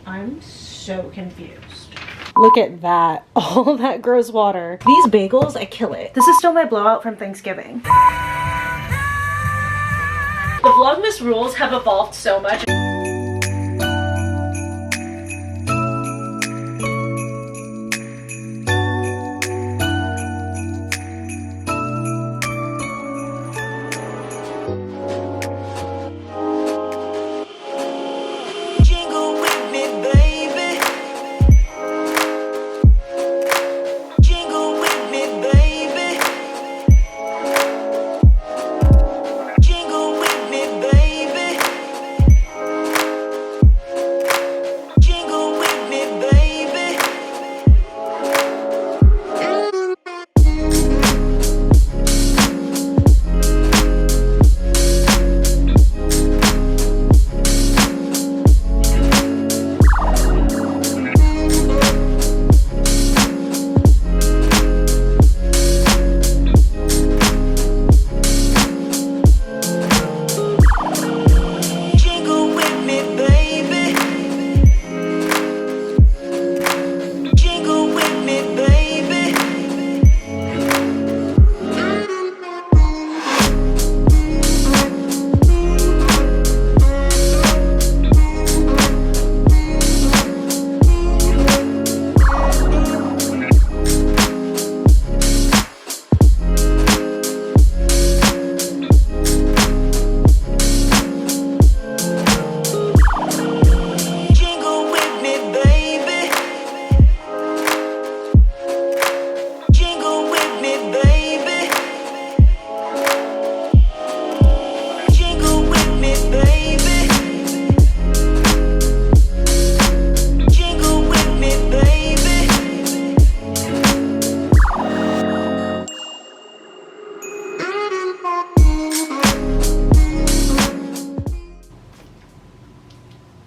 I'm so confused. Look at that. All that gross water. These bagels, I kill it. This is still my blowout from Thanksgiving. The Vlogmas rules have evolved so much.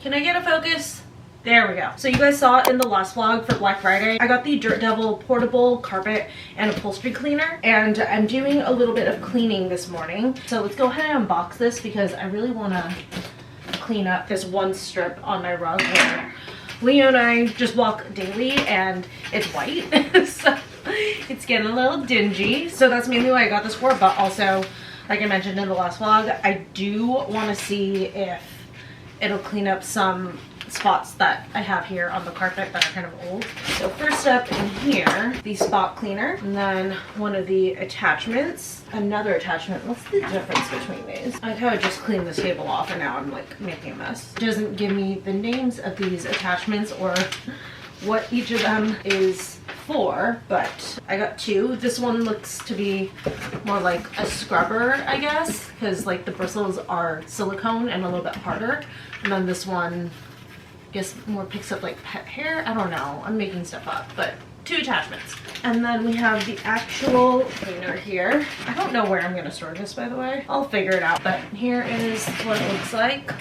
Can I get a focus? There we go. So you guys saw in the last vlog for Black Friday, I got the Dirt Devil portable carpet and upholstery cleaner, and I'm doing a little bit of cleaning this morning. So let's go ahead and unbox this because I really want to clean up this one strip on my rug where Leo and I just walk daily and it's white. So it's getting a little dingy. So that's mainly why I got this for, but also, like I mentioned in the last vlog, I do want to see if it'll clean up some spots that I have here on the carpet that are kind of old. So first up in here, the spot cleaner, and then one of the attachments, another attachment. What's the difference between these? I kind of just cleaned this table off and now I'm like making a mess. It doesn't give me the names of these attachments or what each of them is for, but I got two. This one looks to be more like a scrubber, I guess, because like the bristles are silicone and a little bit harder. And then this one, I guess, more picks up like pet hair. I don't know. I'm making stuff up, but two attachments. And then we have the actual cleaner here. I don't know where I'm gonna store this, by the way. I'll figure it out, but here is what it looks like.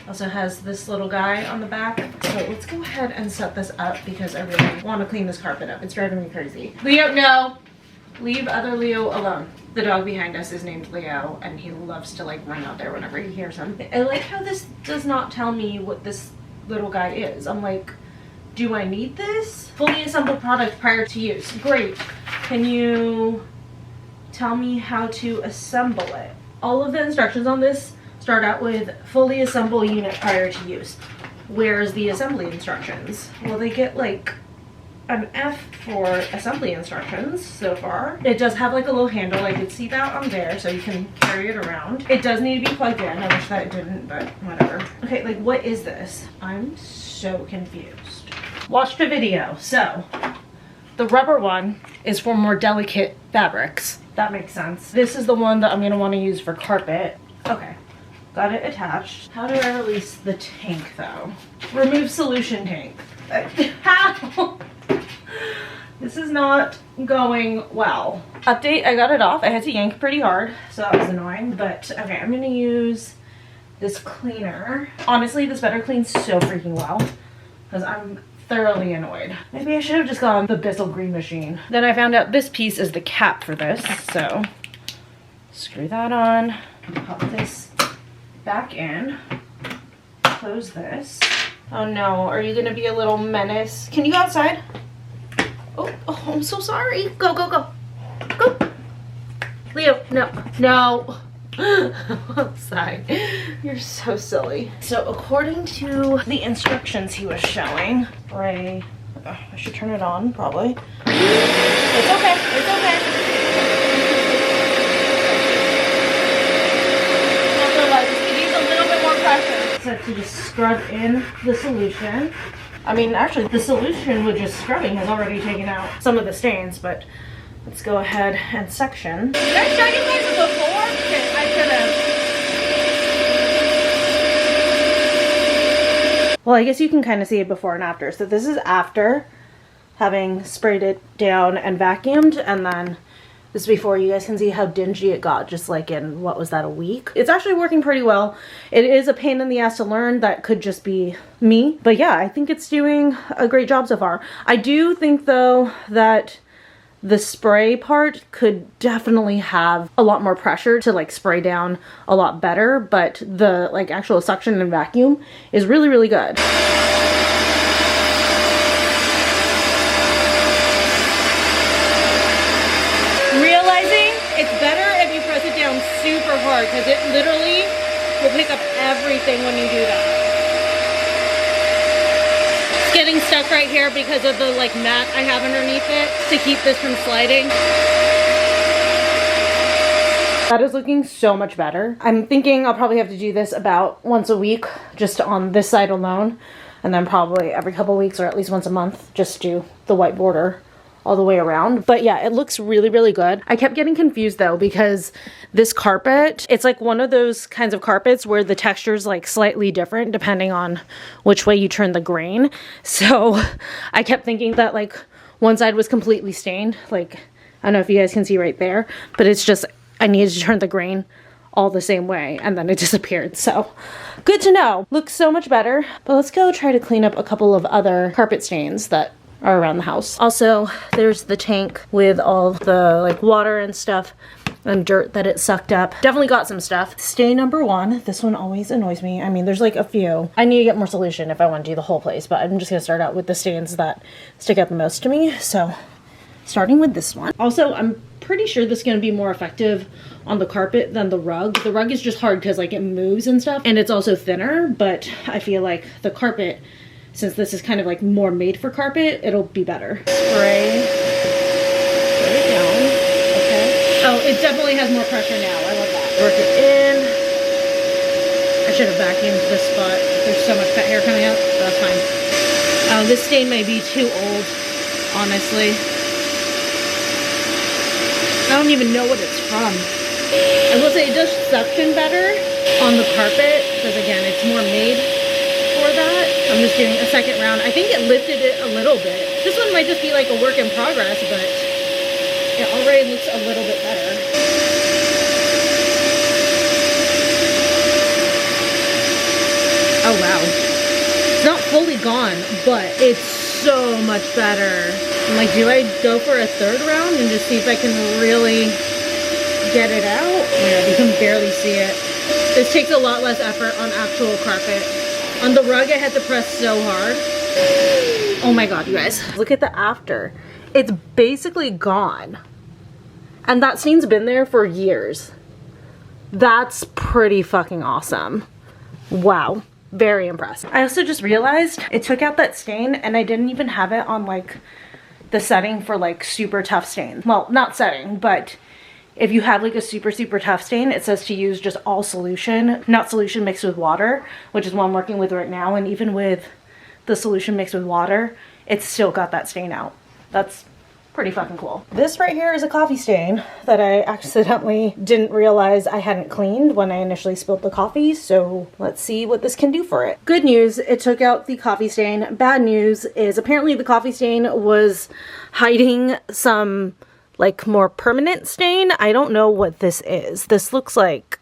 Also has this little guy on the back. So let's go ahead and set this up because I really want to clean this carpet up. It's driving me crazy. Leo, no! Leave other Leo alone. The dog behind us is named Leo and he loves to like run out there whenever he hears him. I like how this does not tell me what this little guy is. I'm like, do I need this? Fully assembled product prior to use. Great. Can you tell me how to assemble it? All of the instructions on this start out with fully assemble unit prior to use. Where's the assembly instructions? Well, they get like an F for assembly instructions so far. It does have like a little handle. I did see that on there, so you can carry it around. It does need to be plugged in. I wish that it didn't, but whatever. Okay, like what is this? I'm so confused. Watched a video. So the rubber one is for more delicate fabrics. That makes sense. This is the one that I'm gonna want to use for carpet. Okay. Got it attached. How do I release the tank though? Remove solution tank. How? This is not going well. Update, I got it off. I had to yank pretty hard, so that was annoying. But okay, I'm gonna use this cleaner. Honestly, this better clean so freaking well because I'm thoroughly annoyed. Maybe I should have just gone the Bissell Green Machine. Then I found out this piece is the cap for this, so screw that on. Pop this back in, close this, Oh no, are you gonna be a little menace? Can you go outside? Oh, I'm so sorry. Go, go, go. Go. Leo, no, no. Outside. You're so silly. So according to the instructions he was showing, Ray, I should turn it on, probably. It's okay, it's okay. It needs a little bit more pressure. So to just scrub in the solution. I mean, actually, the solution with just scrubbing has already taken out some of the stains, but let's go ahead and section. Did I show you guys before? Okay, I could have. Well, I guess you can kind of see it before and after. So this is after having sprayed it down and vacuumed, and then this is before. You guys can see how dingy it got just like in, what was that, a week? It's actually working pretty well. It is a pain in the ass to learn. That could just be me. But yeah, I think it's doing a great job so far. I do think though that the spray part could definitely have a lot more pressure to like spray down a lot better, but the like actual suction and vacuum is really, really good. Realizing it's better if you press it down super hard because it literally will pick up everything when you do that. It's getting stuck right here because of the like mat I have underneath it to keep this from sliding. That is looking so much better. I'm thinking I'll probably have to do this about once a week just on this side alone, and then probably every couple weeks or at least once a month just do the white border all the way around. But yeah, it looks really, really good. I kept getting confused though because this carpet, it's like one of those kinds of carpets where the texture is like slightly different depending on which way you turn the grain. So I kept thinking that like one side was completely stained. Like, I don't know if you guys can see right there, but it's just, I needed to turn the grain all the same way and then it disappeared. So good to know. Looks so much better. But let's go try to clean up a couple of other carpet stains that are around the house. Also, there's the tank with all the like water and stuff and dirt that it sucked up. Definitely got some stuff. Stain number one. This one always annoys me. I mean, there's like a few. I need to get more solution if I want to do the whole place, but I'm just gonna start out with the stains that stick out the most to me. So starting with this one. Also, I'm pretty sure this is gonna be more effective on the carpet than the rug. The rug is just hard because like it moves and stuff, and it's also thinner, but I feel like the carpet, since this is kind of like more made for carpet, it'll be better. Spray it down, okay. Oh, it definitely has more pressure now, I love that. Work it in. I should have vacuumed this spot. There's so much pet hair coming out, but that's fine. Oh, this stain may be too old, honestly. I don't even know what it's from. I will say it does suction better on the carpet, because again, it's more made for that. I'm just doing a second round. I think it lifted it a little bit. This one might just be like a work in progress, but it already looks a little bit better. Oh wow. It's not fully gone, but it's so much better. I'm like, do I go for a third round and just see if I can really get it out? Yeah, you can barely see it. This takes a lot less effort on actual carpet. On the rug, I had to press so hard. Oh my god, you guys. Look at the after. It's basically gone. And that stain's been there for years. That's pretty fucking awesome. Wow. Very impressed. I also just realized it took out that stain and I didn't even have it on like the setting for like super tough stain. Well, not setting, but if you have like a super, super tough stain, it says to use just all solution, not solution mixed with water, which is what I'm working with right now. And even with the solution mixed with water, it's still got that stain out. That's pretty fucking cool. This right here is a coffee stain that I accidentally didn't realize I hadn't cleaned when I initially spilled the coffee. So let's see what this can do for it. Good news, it took out the coffee stain. Bad news is apparently the coffee stain was hiding some like more permanent stain. I don't know what this is. This looks like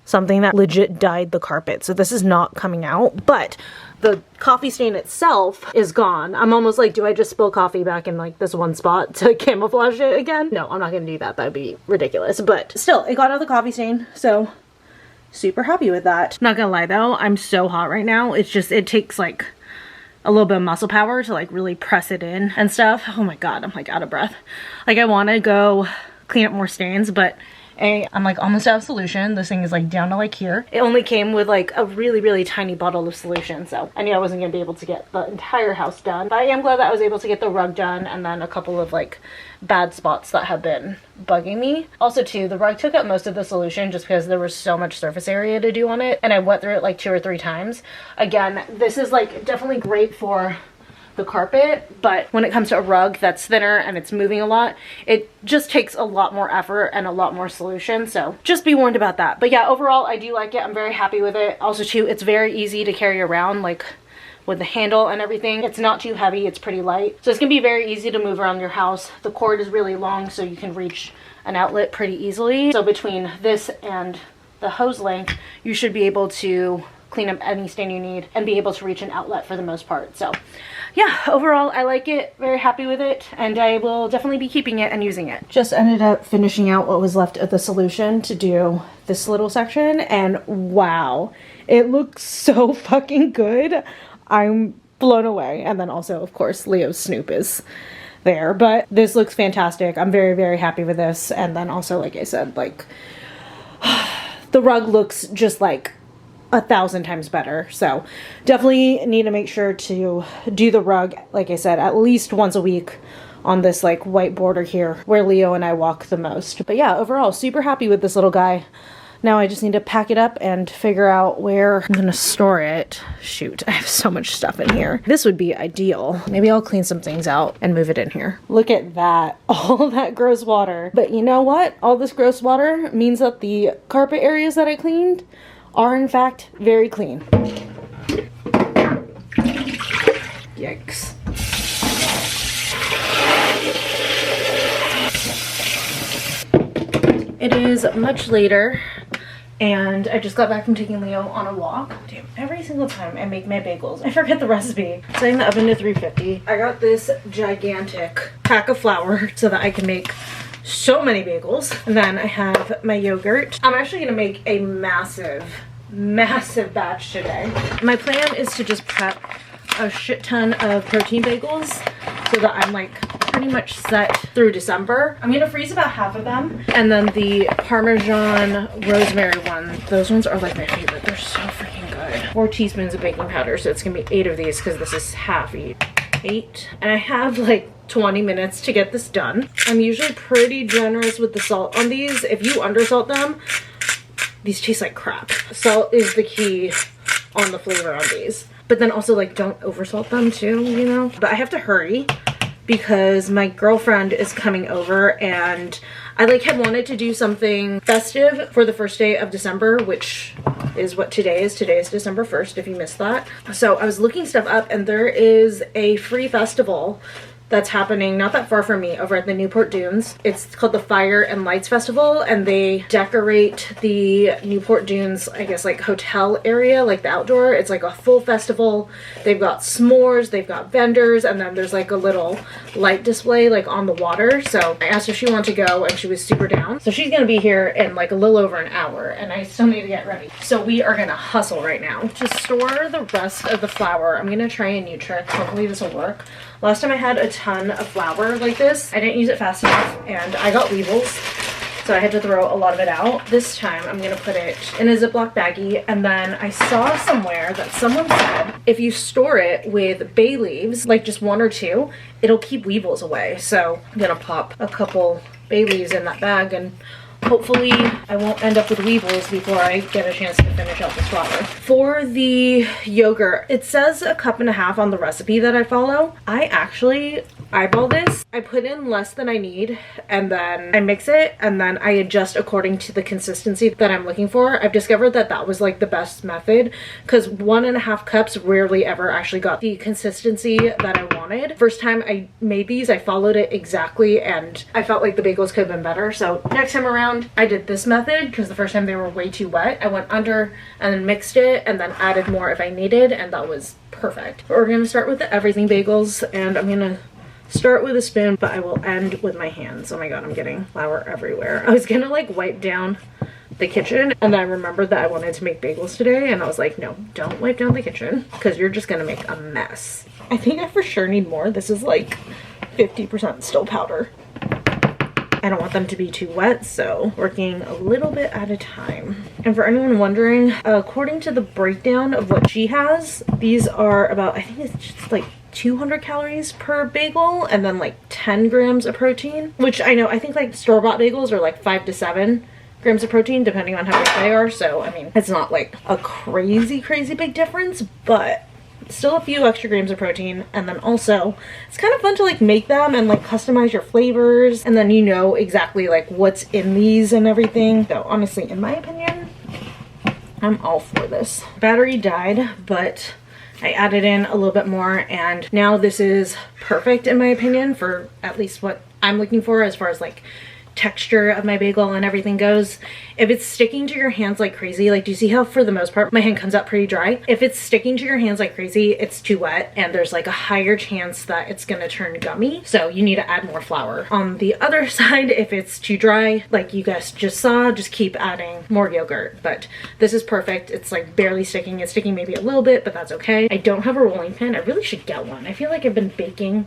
something that legit dyed the carpet. So this is not coming out, but the coffee stain itself is gone. I'm almost like, do I just spill coffee back in like this one spot to camouflage it again? No, I'm not gonna do that. That'd be ridiculous. But still, it got out the coffee stain. So super happy with that. Not gonna lie though, I'm so hot right now. It's just, it takes like a little bit of muscle power to like really press it in and stuff. Oh my god, I'm like out of breath. Like I want to go clean up more stains, but I'm like almost out of solution. This thing is like down to like here. It only came with like a really tiny bottle of solution, so I knew I wasn't gonna be able to get the entire house done. But I am glad that I was able to get the rug done, and then a couple of like bad spots that have been bugging me. Also too, the rug took up most of the solution just because there was so much surface area to do on it, and I went through it like 2 or 3 times. Again, this is like definitely great for the carpet, but when it comes to a rug that's thinner and it's moving a lot, it just takes a lot more effort and a lot more solution, so just be warned about that. But yeah, overall I do like it. I'm very happy with it. Also too, it's very easy to carry around, like with the handle and everything. It's not too heavy, it's pretty light, so it's gonna be very easy to move around your house. The cord is really long, so you can reach an outlet pretty easily. So between this and the hose length, you should be able to clean up any stain you need and be able to reach an outlet for the most part. So yeah, overall I like it, very happy with it, and I will definitely be keeping it and using it. Just ended up finishing out what was left of the solution to do this little section, and wow, it looks so fucking good. I'm blown away. And then also of course Leo's Snoop is there, but this looks fantastic. I'm very happy with this. And then also, like I said, like the rug looks just like 1,000 times better. So definitely need to make sure to do the rug, like I said, at least once a week on this like white border here where Leo and I walk the most. But yeah, overall super happy with this little guy. Now I just need to pack it up and figure out where I'm gonna store it. Shoot, I have so much stuff in here. This would be ideal. Maybe I'll clean some things out and move it in here. Look at that, all that gross water. But you know what? All this gross water means that the carpet areas that I cleaned are in fact very clean. Yikes. It is much later, and I just got back from taking Leo on a walk. Damn, every single time I make my bagels, I forget the recipe. Setting the oven to 350. I got this gigantic pack of flour so that I can make so many bagels. And then I have my yogurt. I'm actually gonna make a massive batch today. My plan is to just prep a shit ton of protein bagels so that I'm like pretty much set through December. I'm gonna freeze about half of them, and then the Parmesan rosemary one, those ones are like my favorite. They're so freaking good. 4 teaspoons of baking powder, so it's gonna be 8 of these because this is half each. 8, and I have like 20 minutes to get this done. I'm usually pretty generous with the salt on these. If you undersalt them, these taste like crap. Salt is the key on the flavor on these. But then also like don't oversalt them too, you know? But I have to hurry because my girlfriend is coming over, and I like had wanted to do something festive for the first day of December, which is what today is. Today is December 1st, if you missed that. So I was looking stuff up, and there is a free festival that's happening not that far from me over at the Newport Dunes. It's called the Fire and Lights Festival, and they decorate the Newport Dunes, I guess like hotel area, like the outdoor. It's like a full festival. They've got s'mores, they've got vendors, and then there's like a little light display like on the water. So I asked if she wanted to go, and she was super down. So she's gonna be here in like a little over an hour, and I still need to get ready. So we are gonna hustle right now. To store the rest of the flour, I'm gonna try a new trick. Hopefully this will work. Last time I had a ton of flour like this, I didn't use it fast enough and I got weevils, so I had to throw a lot of it out. This time I'm gonna put it in a Ziploc baggie, and then I saw somewhere that someone said if you store it with bay leaves, like just 1 or 2, it'll keep weevils away. So I'm gonna pop a couple bay leaves in that bag, and hopefully I won't end up with weevils before I get a chance to finish out this flour. For the yogurt, it says 1.5 cups on the recipe that I follow. I actually eyeball this. I put in less than I need, and then I mix it, and then I adjust according to the consistency that I'm looking for. I've discovered that that was like the best method, because 1.5 cups rarely ever actually got the consistency that I wanted. First time I made these, I followed it exactly, and I felt like the bagels could have been better. So next time around, I did this method because the first time they were way too wet. I went under and then mixed it and then added more if I needed, and that was perfect. But we're gonna start with the everything bagels, and I'm gonna start with a spoon, but I will end with my hands. Oh my god, I'm getting flour everywhere. I was gonna like wipe down the kitchen, and then I remembered that I wanted to make bagels today, and I was like, no, don't wipe down the kitchen because you're just gonna make a mess. I think I for sure need more. This is like 50% still powder. I don't want them to be too wet, so working a little bit at a time. And for anyone wondering, according to the breakdown of what she has, these are about, I think it's just like 200 calories per bagel and then like 10 grams of protein, which I know, I think like store-bought bagels are like 5 to 7 grams of protein depending on how big they are. So I mean, it's not like a crazy big difference, but still a few extra grams of protein. And then also it's kind of fun to like make them and like customize your flavors, and then you know exactly like what's in these and everything. So honestly, in my opinion, I'm all for this. Battery died, but I added in a little bit more, and now this is perfect in my opinion for at least what I'm looking for as far as like texture of my bagel and everything goes. If it's sticking to your hands like crazy, like do you see how for the most part my hand comes out pretty dry? If it's sticking to your hands like crazy, it's too wet and there's like a higher chance that it's gonna turn gummy, so you need to add more flour. On the other side, if it's too dry like you guys just saw, just keep adding more yogurt. But this is perfect. It's like barely sticking. It's sticking maybe a little bit, but that's okay. I don't have a rolling pin. I really should get one. I feel like I've been baking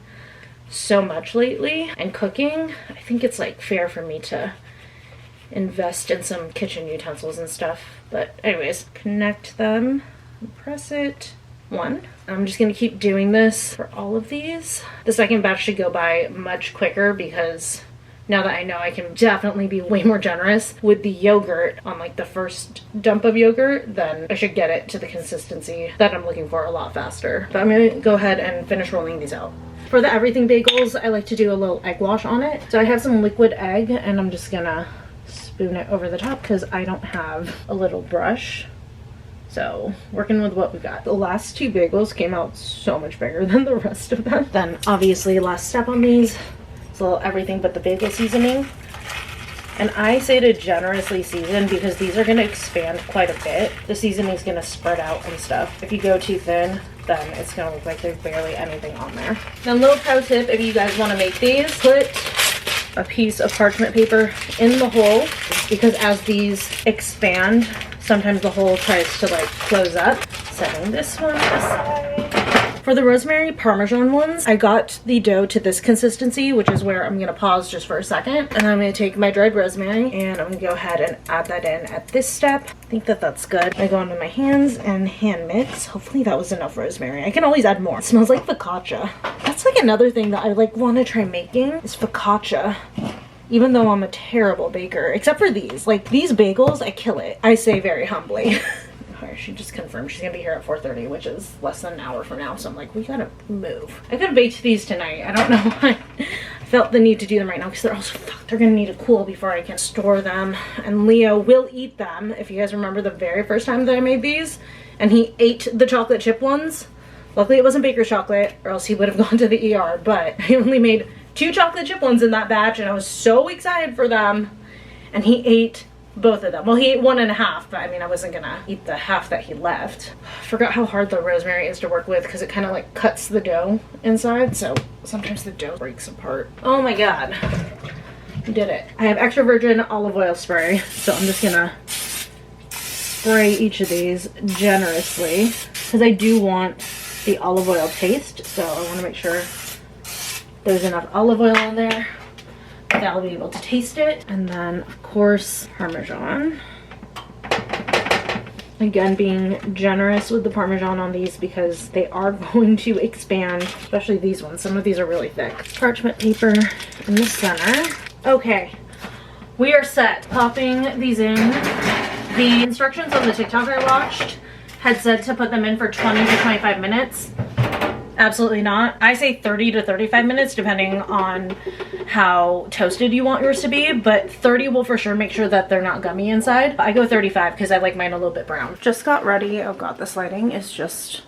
so much lately and cooking. I think it's like fair for me to invest in some kitchen utensils and stuff. But anyways, connect them and press it. One. I'm just gonna keep doing this for all of these. The second batch should go by much quicker because now that I know I can definitely be way more generous with the yogurt on like the first dump of yogurt, then I should get it to the consistency that I'm looking for a lot faster. But I'm gonna go ahead and finish rolling these out. For the everything bagels, I like to do a little egg wash on it. So I have some liquid egg and I'm just gonna spoon it over the top because I don't have a little brush. So working with what we got. The last two bagels came out so much bigger than the rest of them. Then obviously last step on these, it's a little everything but the bagel seasoning. And I say to generously season because these are gonna expand quite a bit. The seasoning's gonna spread out and stuff. If you go too thin, then it's gonna look like there's barely anything on there. Now, little pro tip, if you guys wanna make these, put a piece of parchment paper in the hole, because as these expand, sometimes the hole tries to like close up. Setting this one aside. For the rosemary Parmesan ones, I got the dough to this consistency, which is where I'm gonna pause just for a second. And I'm gonna take my dried rosemary and I'm gonna go ahead and add that in at this step. I think that that's good. I go onto my hands and hand mix. Hopefully that was enough rosemary. I can always add more. It smells like focaccia. That's like another thing that I like want to try making is focaccia. Even though I'm a terrible baker, except for these. Like these bagels, I kill it. I say very humbly. She just confirmed she's gonna be here at 4:30, which is less than an hour from now. So I'm like, we gotta move. I could have baked these tonight. I don't know why I felt the need to do them right now because they're also they're gonna need to cool before I can store them. And Leo will eat them. If you guys remember the very first time that I made these, and he ate the chocolate chip ones. Luckily it wasn't baker's chocolate, or else he would have gone to the ER. But I only made 2 chocolate chip ones in that batch, and I was so excited for them. And he ate both of them. Well, he ate 1.5, but I mean, I wasn't gonna eat the half that he left. I forgot how hard the rosemary is to work with because it kind of like cuts the dough inside, so sometimes the dough breaks apart. Oh my god, we did it. I have extra virgin olive oil spray, so I'm just gonna spray each of these generously because I do want the olive oil taste, so I want to make sure there's enough olive oil in there that I'll be able to taste it. And then of course Parmesan. Again, being generous with the Parmesan on these because they are going to expand, especially these ones. Some of these are really thick. Parchment paper in the center. Okay, we are set. Popping these in. The instructions on the TikTok I watched had said to put them in for 20 to 25 minutes. Absolutely not. I say 30 to 35 minutes depending on how toasted you want yours to be, but 30 will for sure make sure that they're not gummy inside. I go 35 because I like mine a little bit brown. Just got ready. Oh god, this lighting is just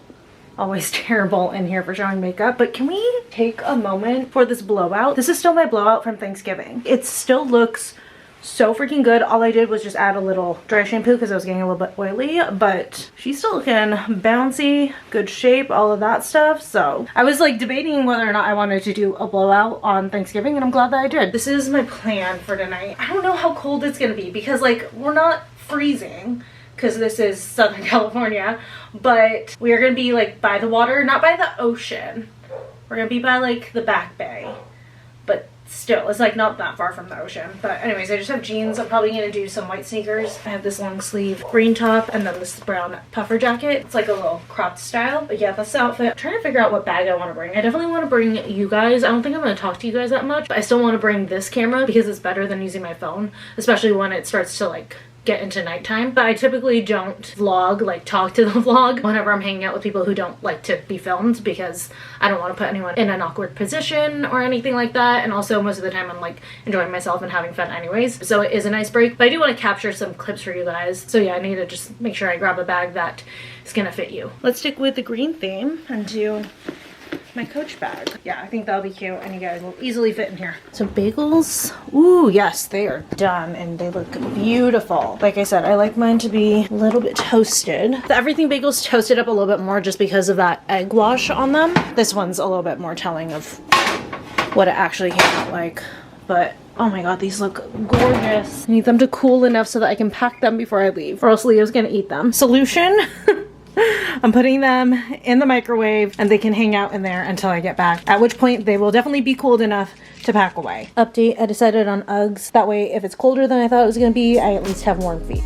always terrible in here for showing makeup, but can we take a moment for this blowout? This is still my blowout from Thanksgiving. It still looks so freaking good. All I did was just add a little dry shampoo because I was getting a little bit oily, but she's still looking bouncy, good shape, all of that stuff. So I was like debating whether or not I wanted to do a blowout on Thanksgiving, and I'm glad that I did. This is my plan for tonight. I don't know how cold it's gonna be because like we're not freezing because this is Southern California, but we are gonna be like by the water, not by the ocean. We're gonna be by like the back bay, but still, it's like not that far from the ocean. But anyways, I just have jeans. I'm probably gonna do some white sneakers. I have this long sleeve green top and then this brown puffer jacket. It's like a little cropped style. But yeah, that's the outfit. I'm trying to figure out what bag I want to bring. I definitely want to bring you guys. I don't think I'm gonna talk to you guys that much, but I still want to bring this camera because it's better than using my phone, especially when it starts to like get into nighttime. But I typically don't vlog, like talk to the vlog whenever I'm hanging out with people who don't like to be filmed, because I don't want to put anyone in an awkward position or anything like that. And also most of the time I'm like enjoying myself and having fun anyways, so it is a nice break. But I do want to capture some clips for you guys, so yeah, I need to just make sure I grab a bag that is gonna fit you. Let's stick with the green theme and do my Coach bag. Yeah, I think that'll be cute and you guys will easily fit in here. So bagels, ooh, yes, they are done and they look beautiful. Like I said, I like mine to be a little bit toasted. The everything bagels toasted up a little bit more just because of that egg wash on them. This one's a little bit more telling of what it actually came out like. But oh my god, these look gorgeous. I need them to cool enough so that I can pack them before I leave, or else Leo's gonna eat them. Solution. I'm putting them in the microwave and they can hang out in there until I get back, at which point they will definitely be cooled enough to pack away. Update, I decided on Uggs. That way if it's colder than I thought it was gonna be, I at least have warm feet.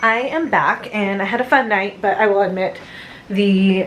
I am back and I had a fun night, but I will admit the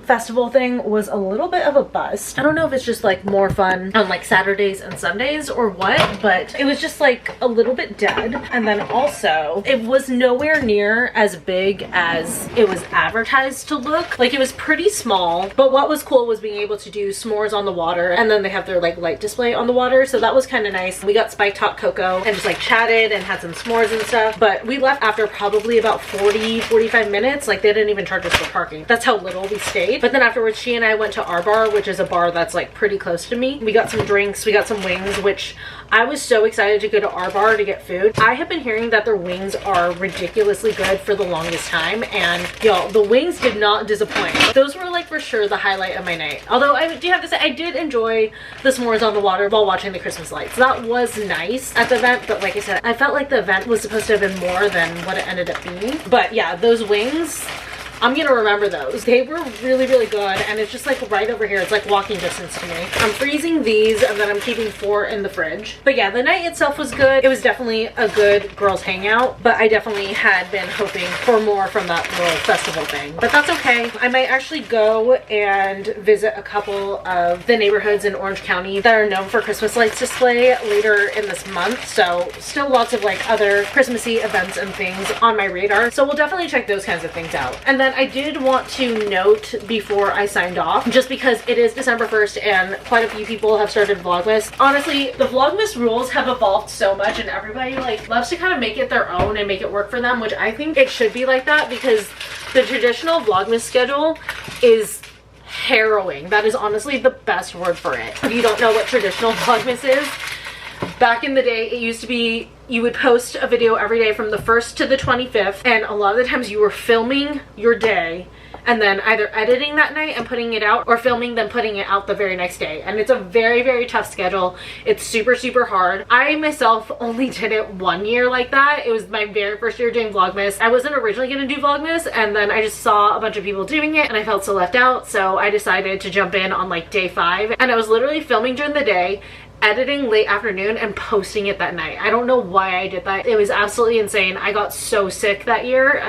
festival thing was a little bit of a bust. I don't know if it's just like more fun on like Saturdays and Sundays or what, but it was just like a little bit dead. And then also it was nowhere near as big as it was advertised to look. Like it was pretty small, but what was cool was being able to do s'mores on the water, and then they have their like light display on the water, so that was kind of nice. We got spiked hot cocoa and just like chatted and had some s'mores and stuff, but we left after probably about 45 minutes. Like they didn't even charge us for parking. That's how little we stayed. But then afterwards, she and I went to our bar, which is a bar that's like pretty close to me. We got some drinks, we got some wings, which I was so excited to go to our bar to get food. I have been hearing that their wings are ridiculously good for the longest time, and y'all, the wings did not disappoint. Those were like for sure the highlight of my night. Although I do have to say, I did enjoy the s'mores on the water while watching the Christmas lights. That was nice at the event, but like I said, I felt like the event was supposed to have been more than what it ended up being. But yeah, those wings, I'm gonna remember those. They were really, really good, and it's just like right over here. It's like walking distance to me. I'm freezing these, and then I'm keeping 4 in the fridge. But yeah, the night itself was good. It was definitely a good girls hangout, but I definitely had been hoping for more from that little festival thing. But that's okay. I might actually go and visit a couple of the neighborhoods in Orange County that are known for Christmas lights display later in this month. So still lots of like other Christmassy events and things on my radar. So we'll definitely check those kinds of things out. And then I did want to note before I signed off, just because it is December 1st and quite a few people have started Vlogmas. Honestly, the Vlogmas rules have evolved so much and everybody like loves to kind of make it their own and make it work for them, which I think it should be like that, because the traditional Vlogmas schedule is harrowing. That is honestly the best word for it. If you don't know what traditional Vlogmas is, back in the day, it used to be you would post a video every day from the 1st to the 25th, and a lot of the times you were filming your day and then either editing that night and putting it out, or filming then putting it out the very next day. And it's a very, very tough schedule. It's super, super hard. I myself only did it 1 year like that. It was my very first year doing Vlogmas. I wasn't originally going to do Vlogmas, and then I just saw a bunch of people doing it and I felt so left out, so I decided to jump in on like day 5, and I was literally filming during the day, editing late afternoon, and posting it that night. I don't know why I did that. It was absolutely insane. I got so sick that year.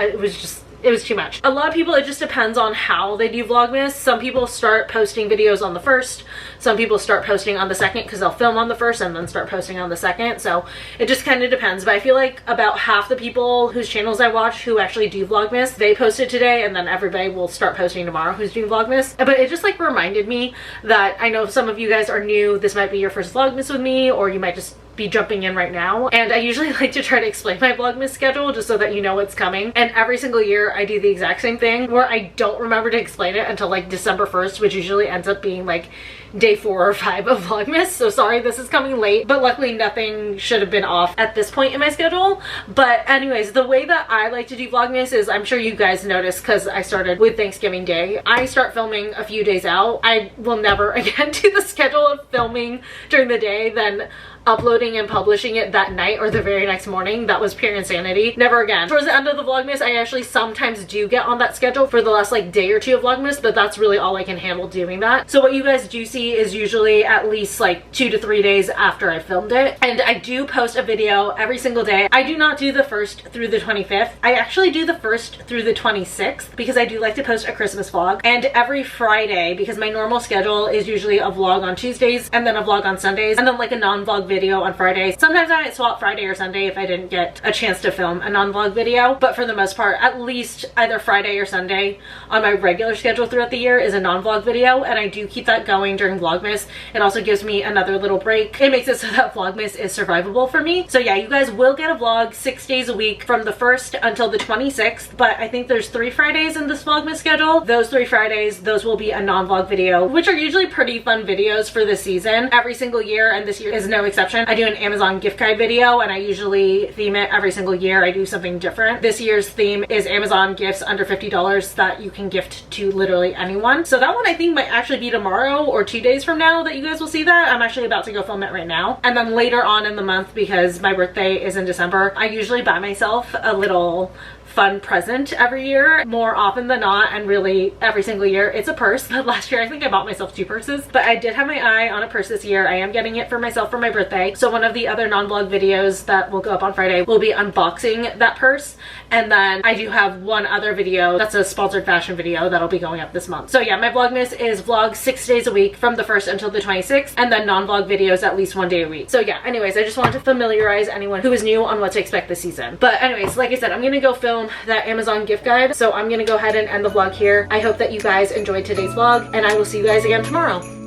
It was too much. A lot of people, it just depends on how they do Vlogmas. Some people start posting videos on the 1st. Some people start posting on the 2nd because they'll film on the 1st and then start posting on the 2nd. So it just kind of depends. But I feel like about half the people whose channels I watch who actually do Vlogmas, they posted today, and then everybody will start posting tomorrow who's doing Vlogmas. But it just like reminded me that I know some of you guys are new. This might be your first Vlogmas with me, or you might just be jumping in right now. And I usually like to try to explain my Vlogmas schedule just so that you know what's coming. And every single year I do the exact same thing where I don't remember to explain it until like December 1st, which usually ends up being like day 4 or 5 of Vlogmas. So sorry this is coming late, but luckily nothing should have been off at this point in my schedule. But anyways, the way that I like to do Vlogmas is, I'm sure you guys noticed because I started with Thanksgiving Day. I start filming a few days out. I will never again do the schedule of filming during the day, then uploading and publishing it that night or the very next morning. That was pure insanity. Never again. Towards the end of the Vlogmas, I actually sometimes do get on that schedule for the last like day or 2 of Vlogmas, but that's really all I can handle doing that. So what you guys do see is usually at least like 2 to 3 days after I filmed it. And I do post a video every single day. I do not do the 1st through the 25th. I actually do the 1st through the 26th because I do like to post a Christmas vlog. And every Friday, because my normal schedule is usually a vlog on Tuesdays and then a vlog on Sundays and then like a non-vlog video on Fridays. Sometimes I might swap Friday or Sunday if I didn't get a chance to film a non-vlog video, but for the most part, at least either Friday or Sunday on my regular schedule throughout the year is a non-vlog video, and I do keep that going during Vlogmas. It also gives me another little break. It makes it so that Vlogmas is survivable for me. So yeah, you guys will get a vlog 6 days a week from the 1st until the 26th, but I think there's 3 Fridays in this Vlogmas schedule. Those 3 Fridays, those will be a non-vlog video, which are usually pretty fun videos for this season every single year, and this year is no exception. I do an Amazon gift guide video, and I usually theme it every single year. I do something different. This year's theme is Amazon gifts under $50 that you can gift to literally anyone. So that one I think might actually be tomorrow or 2 days from now that you guys will see that. I'm actually about to go film it right now. And then later on in the month, because my birthday is in December, I usually buy myself a little fun present every year, more often than not, and really every single year it's a purse. But last year I think I bought myself 2 purses, but I did have my eye on a purse this year. I am getting it for myself for my birthday. So one of the other non-vlog videos that will go up on Friday will be unboxing that purse, and then I do have one other video that's a sponsored fashion video that'll be going up this month. So yeah, my Vlogmas is vlog 6 days a week from the 1st until the 26th, and then non-vlog videos at least 1 day a week. So yeah, anyways, I just wanted to familiarize anyone who is new on what to expect this season. But anyways, like I said, I'm gonna go film that Amazon gift guide, so I'm gonna go ahead and end the vlog here. I hope that you guys enjoyed today's vlog, and I will see you guys again tomorrow.